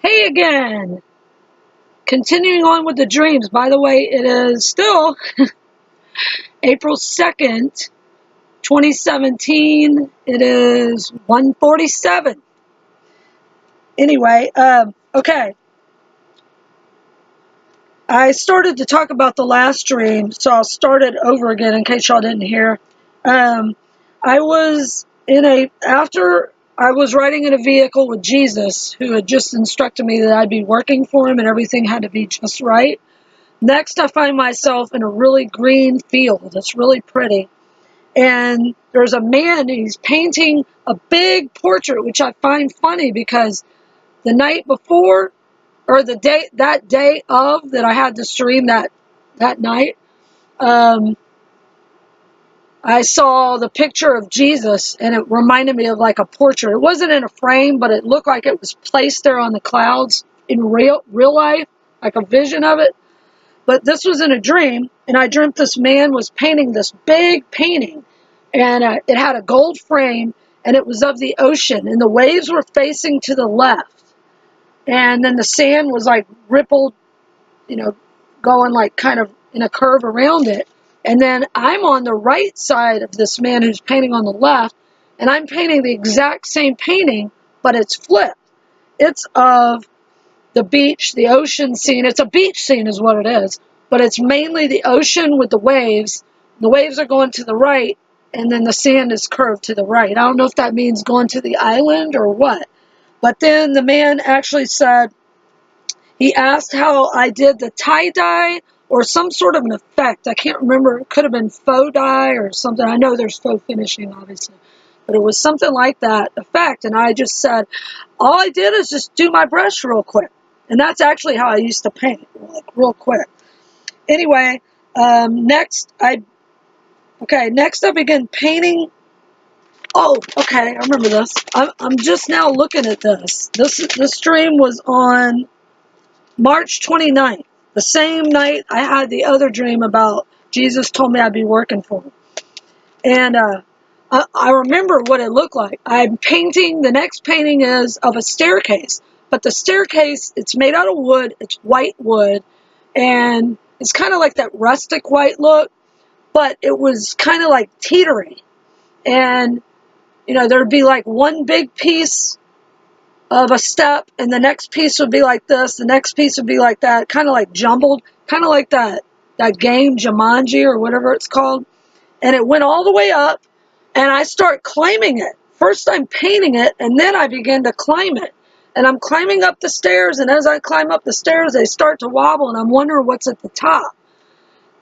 Hey again! Continuing on with the dreams. By the way, it is still April 2nd, 2017. It is 1:47. Anyway, okay. I started to talk about the last dream, so I'll start it over again in case y'all didn't hear. Um, after I was riding in a vehicle with Jesus, who had just instructed me that I'd be working for him and everything had to be just right. Next, I find myself in a really green field. It's really pretty. And there's a man, he's painting a big portrait, which I find funny because the night before, or that day of that I had the stream that night, I saw the picture of Jesus, and it reminded me of like a portrait. It wasn't in a frame, but it looked like it was placed there on the clouds in real life, like a vision of it. But this was in a dream, and I dreamt this man was painting this big painting, and it had a gold frame, and it was of the ocean, and the waves were facing to the left, and then the sand was like rippled, going like kind of in a curve around it. And then I'm on the right side of this man who's painting on the left, and I'm painting the exact same painting, but it's flipped. It's of the beach, the ocean scene. It's a beach scene is what it is, but it's mainly the ocean with the waves. The waves are going to the right, and then the sand is curved to the right. I don't know if that means going to the island or what. But then the man actually said, he asked how I did the tie-dye or some sort of an effect. I can't remember. It could have been faux dye or something. I know there's faux finishing, obviously. But it was something like that effect. And I just said, all I did is just do my brush real quick. And that's actually how I used to paint, like real quick. Anyway, next I began painting. Oh, okay, I remember this. I'm just now looking at this. This stream was on March 29th, the same night I had the other dream about Jesus told me I'd be working for him. And I remember what it looked like. I'm painting, the next painting is of a staircase. But the staircase, it's made out of wood, it's white wood, and it's kind of like that rustic white look, but it was kind of like teetery. And, there'd be like one big piece of a step, and the next piece would be like this, the next piece would be like that, kind of like jumbled, kind of like that game Jumanji or whatever it's called. And it went all the way up, and I start climbing it. First I'm painting it, and then I begin to climb it. And I'm climbing up the stairs, and as I climb up the stairs, they start to wobble, and I'm wondering what's at the top.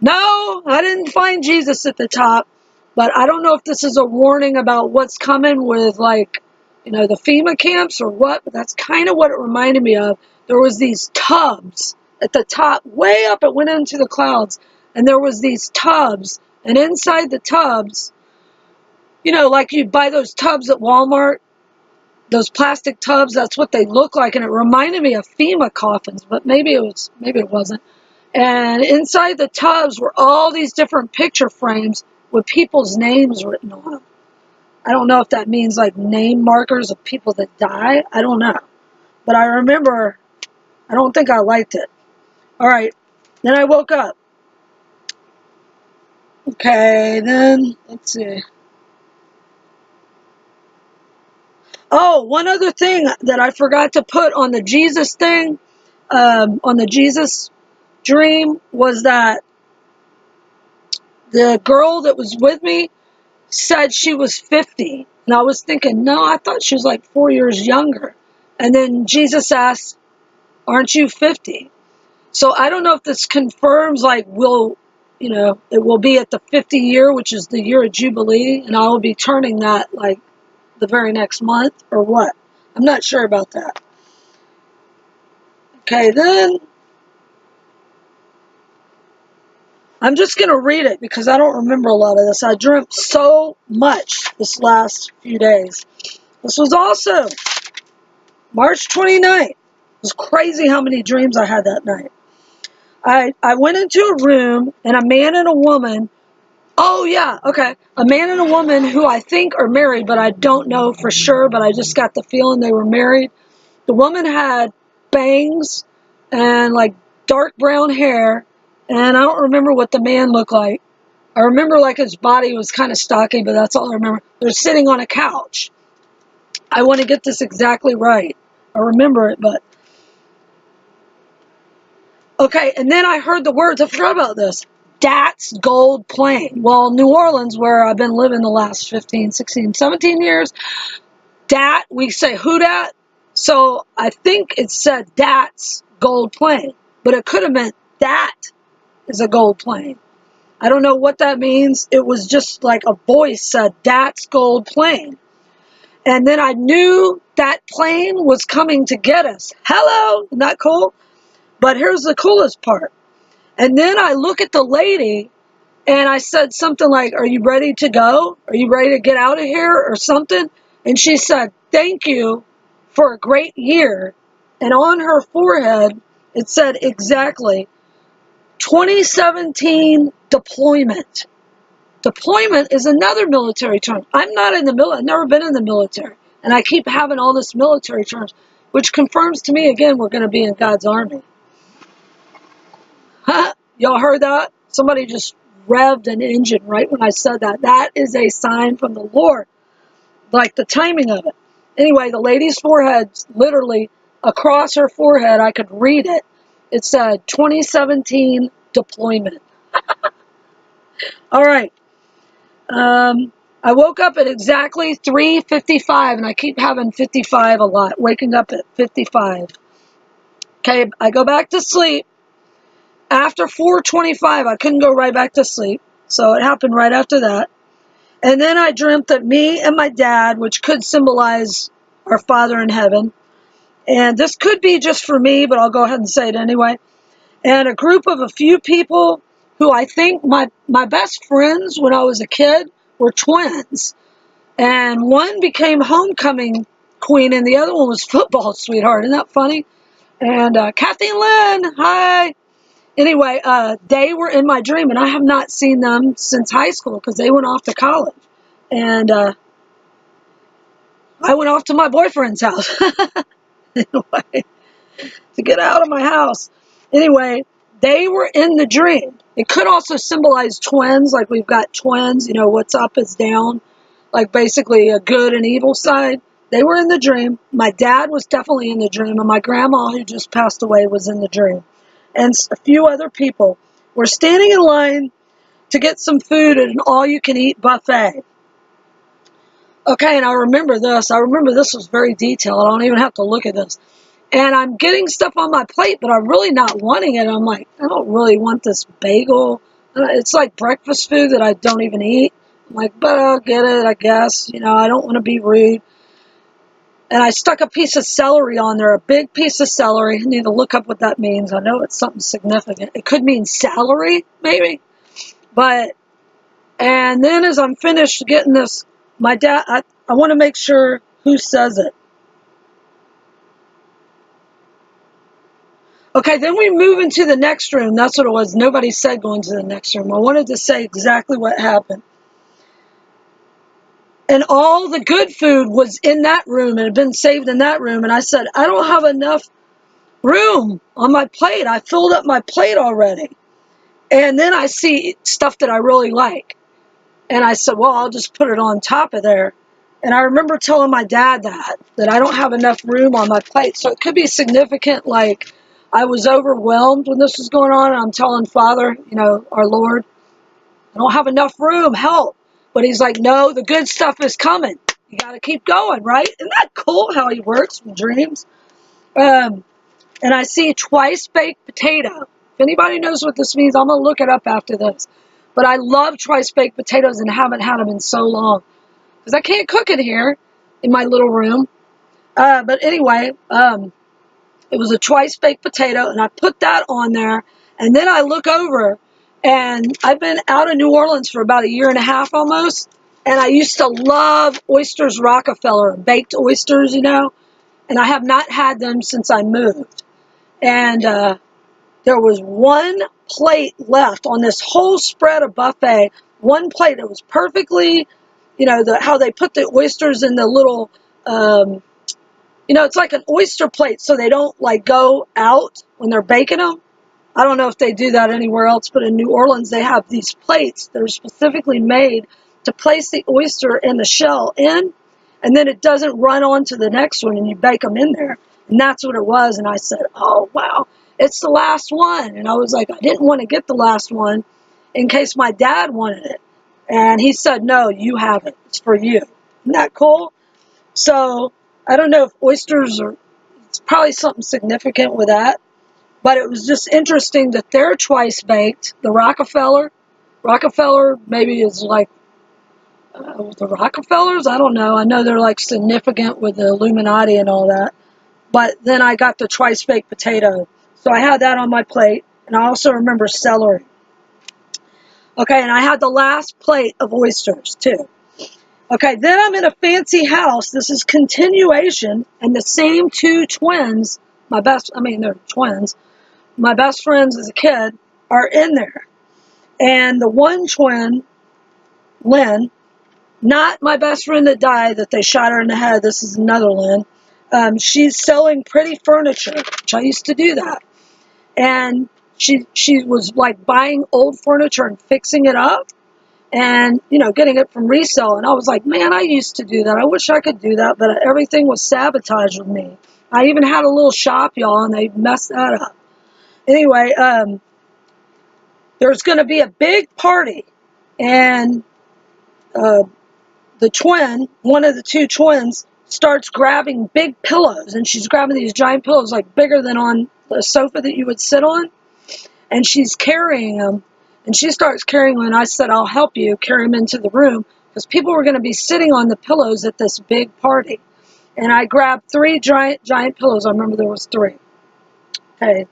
No, I didn't find Jesus at the top, but I don't know if this is a warning about what's coming with, like, the FEMA camps or what, but that's kind of what it reminded me of. There was these tubs at the top, way up, it went into the clouds, and there was these tubs, and inside the tubs, like you buy those tubs at Walmart, those plastic tubs, that's what they look like, and it reminded me of FEMA coffins, but maybe it wasn't. And inside the tubs were all these different picture frames with people's names written on them. I don't know if that means like name markers of people that die. I don't know. But I remember, I don't think I liked it. All right. Then I woke up. Okay, then, let's see. Oh, one other thing that I forgot to put on the Jesus thing, on the Jesus dream, was that the girl that was with me said she was 50. And I was thinking, no, I thought she was like 4 years younger. And then Jesus asked, aren't you 50? So I don't know if this confirms, like, it will be at the 50 year, which is the year of Jubilee, and I will be turning that, like, the very next month, or what. I'm not sure about that. Okay, then I'm just going to read it because I don't remember a lot of this. I dreamt so much this last few days. This was also March 29th. It was crazy how many dreams I had that night. I went into a room, and a man and a woman, oh yeah, okay, a man and a woman who I think are married, but I don't know for sure, but I just got the feeling they were married. The woman had bangs and like dark brown hair. And I don't remember what the man looked like. I remember like his body was kind of stocky, but that's all I remember. They're sitting on a couch. I want to get this exactly right. I remember it, but okay. And then I heard the words. I forgot about this. That's Gold Plain. Well, New Orleans, where I've been living the last 15, 16, 17 years, dat, we say who dat. So I think it said that's Gold Plain, but it could have meant that is a gold plain. I don't know what that means. It was just like a voice said, that's Gold Plain. And then I knew that plane was coming to get us. Hello, isn't that cool? But here's the coolest part. And then I look at the lady and I said something like, are you ready to go? Are you ready to get out of here or something? And she said, thank you for a great year. And on her forehead, it said exactly 2017 deployment. Deployment is another military term. I'm not in the military. I've never been in the military. And I keep having all this military terms, which confirms to me, again, we're going to be in God's army. Y'all heard that? Somebody just revved an engine right when I said that. That is a sign from the Lord, like the timing of it. Anyway, the lady's forehead, literally across her forehead, I could read it. It said 2017 deployment. All right. I woke up at exactly 3:55, and I keep having 55 a lot, waking up at 55. Okay, I go back to sleep. After 4:25, I couldn't go right back to sleep, so it happened right after that. And then I dreamt that me and my dad, which could symbolize our Father in heaven, and this could be just for me, but I'll go ahead and say it anyway, and a group of a few people who I think my best friends when I was a kid were twins. And one became homecoming queen, and the other one was football sweetheart. Isn't that funny? And Kathy and Lynn, hi. Anyway, they were in my dream, and I have not seen them since high school because they went off to college. And I went off to my boyfriend's house anyway, to get out of my house. Anyway, they were in the dream. It could also symbolize twins, like we've got twins, what's up is down, like basically a good and evil side. They were in the dream. My dad was definitely in the dream, and my grandma, who just passed away, was in the dream. And a few other people were standing in line to get some food at an all-you-can-eat buffet. Okay, and I remember this. I remember this was very detailed. I don't even have to look at this. And I'm getting stuff on my plate, but I'm really not wanting it. I'm like, I don't really want this bagel. It's like breakfast food that I don't even eat. I'm like, but I'll get it, I guess. I don't want to be rude. And I stuck a piece of celery on there, a big piece of celery. I need to look up what that means. I know it's something significant. It could mean salary, maybe. And then as I'm finished getting this, my dad, I want to make sure who says it. Okay, then we move into the next room. That's what it was. Nobody said going to the next room. I wanted to say exactly what happened. And all the good food was in that room and had been saved in that room. And I said, I don't have enough room on my plate. I filled up my plate already. And then I see stuff that I really like. And I said, well, I'll just put it on top of there. And I remember telling my dad that I don't have enough room on my plate. So it could be significant, like I was overwhelmed when this was going on. And I'm telling Father, our Lord, I don't have enough room, help. But he's like, no, the good stuff is coming. You got to keep going, right? Isn't that cool how he works with dreams? And I see twice baked potato. If anybody knows what this means, I'm going to look it up after this. But I love twice baked potatoes and haven't had them in so long. Because I can't cook it here in my little room. But anyway, it was a twice baked potato, and I put that on there. And then I look over, and I've been out of New Orleans for about a year and a half almost. And I used to love oysters, Rockifeller, baked oysters, And I have not had them since I moved. And there was one plate left on this whole spread of buffet. One plate. It was perfectly, how they put the oysters in the little You know, it's like an oyster plate, so they don't like go out when they're baking them. I don't know if they do that anywhere else, but in New Orleans, they have these plates that are specifically made to place the oyster in the shell in, and then it doesn't run on to the next one, and you bake them in there. And that's what it was. And I said, oh, wow, it's the last one. And I was like, I didn't want to get the last one in case my dad wanted it. And he said, no, you have it. It's for you. Isn't that cool? So I don't know if oysters are, it's probably something significant with that. But it was just interesting that they're twice baked. The Rockefeller maybe is like, the Rockefellers, I don't know. I know they're like significant with the Illuminati and all that. But then I got the twice baked potato. So I had that on my plate. And I also remember celery. Okay, and I had the last plate of oysters too. Okay, then I'm in a fancy house. This is continuation. And the same two twins, they're twins. My best friends as a kid are in there. And the one twin, Lynn, not my best friend that died, that they shot her in the head. This is another Lynn. She's selling pretty furniture, which I used to do that. And she was like buying old furniture and fixing it up and, you know, getting it from resale. And I was like, man, I used to do that. I wish I could do that, but everything was sabotaged with me. I even had a little shop, y'all, and they messed that up. Anyway, there's going to be a big party, and the twin, one of the two twins, starts grabbing big pillows, and she's grabbing these giant pillows, like bigger than on the sofa that you would sit on, and she's carrying them, and she starts carrying them, and I said, I'll help you carry them into the room, because people were going to be sitting on the pillows at this big party, and I grabbed 3 giant pillows. I remember there was 3. Okay,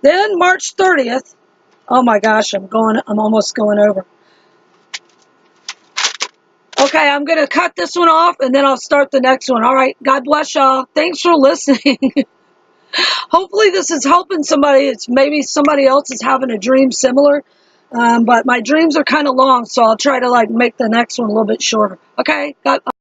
then March 30th, oh my gosh, I'm almost going over. Okay, I'm going to cut this one off, and then I'll start the next one. All right, God bless y'all. Thanks for listening. Hopefully this is helping somebody. It's maybe somebody else is having a dream similar, but my dreams are kind of long, so I'll try to like make the next one a little bit shorter. Okay,